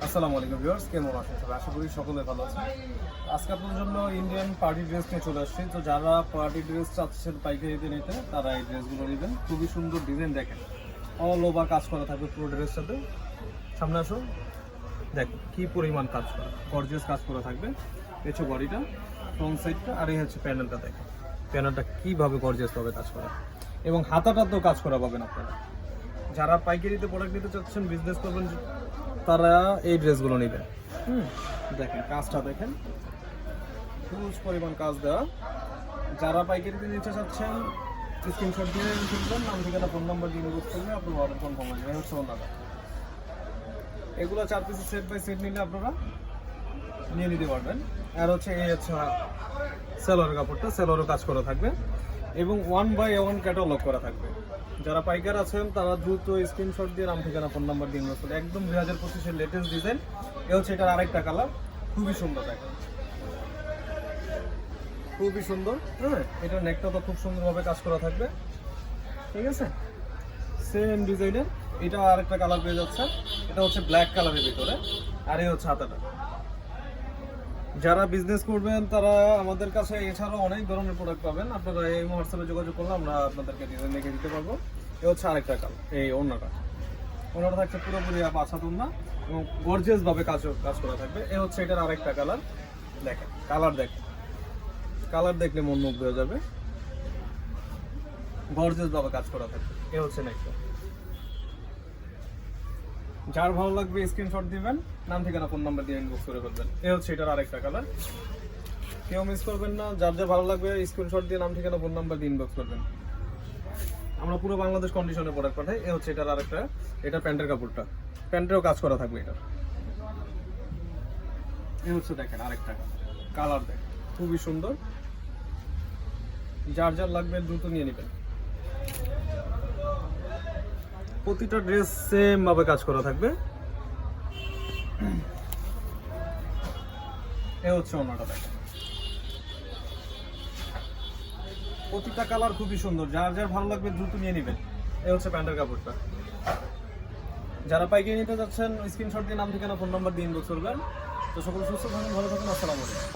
আসসালামু আলাইকুম ভিউয়ার্স, কেমন আছেন সবাই? আশা করি সকলে ভালো আছেন। আজকে আপনাদের জন্য ইন্ডিয়ান পার্টি ড্রেস নিয়ে চলে আসছি। তো যারা পার্টি ড্রেস চাচ্ছেন পাইকারিতে নিতে, তারা এই ড্রেসগুলো নেবেন। খুবই সুন্দর ডিজাইন, দেখেন অল ওভার কাজ করা থাকবে পুরো ড্রেসের সাথে। সামনে আসুন, দেখো কি পরিমাণ কাজ করা, গর্জিয়াস কাজ করা থাকবে। হচ্ছে বডিটা, ফ্রন্ট সাইডটা, আর এই হচ্ছে প্যানেলটা। দেখেন প্যানেলটা কীভাবে গর্জিয়াসভাবে কাজ করা, এবং হাতাটাতেও কাজ করা পাবেন আপনারা। যারা পাইকারিতে প্রোডাক্ট নিতে চাচ্ছেন, বিজনেস করবেন, তারা এই ড্রেসগুলো নেবেন। দেখেন কাজটা, দেখেন হিউজ পরিমাণ কাজ দেওয়া। যারা পাইকারিতে নিতে চাচ্ছেন, স্ক্রিনশট দিয়ে ফেলবেন, নাম ঠিকানা ফোন নাম্বার দিয়ে ইনবক্স করলে আপনার অর্ডার কনফার্ম হয়ে যাবে। হচ্ছে ওনারা এগুলো 4 পিসের সেট বাই সেট নিলে আপনারা নিয়ে নিতে পারবেন। আর হচ্ছে এই হচ্ছে সেলোয়ার কাপড়টা, সেলোয়ারও কাজ করা থাকবে এবং 1/1 ক্যাটালগ করা থাকবে। যারা পাইকার আছেন তারা দ্রুত স্ক্রিনশট দিয়ে নাম ঠিকানা ফোন নাম্বার দিয়ে ইনবক্স করুন। একদম 2025-এর লেটেস্ট ডিজাইন। এ হচ্ছে এটার আরেকটা কালার, খুবই সুন্দর, দেখেন খুবই সুন্দর। এটার নেকটা তো খুব সুন্দরভাবে কাজ করা থাকবে, ঠিক আছে? সেম ডিজাইনের এটা আরেকটা কালার পেয়ে যাচ্ছে। এটা হচ্ছে ব্ল্যাক কালারের ভিতরে, আর এই হচ্ছে হাতাটা। যারা বিজনেস করবেন তারা আমাদের কাছে এছাড়াও অনেক ধরনের প্রোডাক্ট পাবেন। আপনারা এই হোয়াটসঅ্যাপে যোগাযোগ করলে আমরা আপনাদেরকে ডিজাইন লিখে দিতে পারবো। এ হচ্ছে আরেকটা কালার, এই ওড়নাটা থাকছে পুরোপুরি পাঁচাত ওড়না এবং গর্জিয়াস ভাবে কাজ করা থাকবে। এ হচ্ছে এটার আরেকটা কালার, দেখেন কালার দেখলে মন মুগ্ধ হয়ে যাবে, গর্জিয়াস ভাবে কাজ করা থাকবে। এ হচ্ছে নেক্সট। যার ভালো লাগবে স্ক্রিনশট দিবেন, নাম ঠিকানা ফোন নাম্বার দিয়ে ইনবক্স করে ফেলবেন। এ হচ্ছে এটার আরেকটা কালার, কেউ মিস করবেন না। যার যা ভালো লাগবে স্ক্রিনশট দিয়ে নাম ঠিকানা ফোন নাম্বার দিয়ে ইনবক্স করবেন। আমরা পুরো বাংলাদেশ কন্ডিশনে প্রোডাক্ট পাঠাই। এ হচ্ছে এটার আরেকটা, এটা প্যান্টের কাপড়টা, প্যান্টেরও কাজ করা থাকবে এটা। এ হচ্ছে দেখেন আরেকটা কালার, দেখেন খুবই সুন্দর। যার যার লাগবে দ্রুত নিয়ে নেবেন। প্রতিটা ড্রেস সেম ভাবে কাজ করা থাকবে। এ হচ্ছে ওড়নাটা, দেখেন প্রতিটা কালার খুবই সুন্দর। যার যার ভালো লাগবে দ্রুত নিয়ে নেবেন। এ হচ্ছে প্যান্টের কাপড়টা। যারা পাইকারি নিতে যাচ্ছেন, স্ক্রিনশট দিয়ে নাম ঠিকানা ফোন নাম্বার দিয়ে ইনবক্স করবেন। তো সকল সুস্থ থাকুন, ভালো থাকুন, আসসালামু আলাইকুম।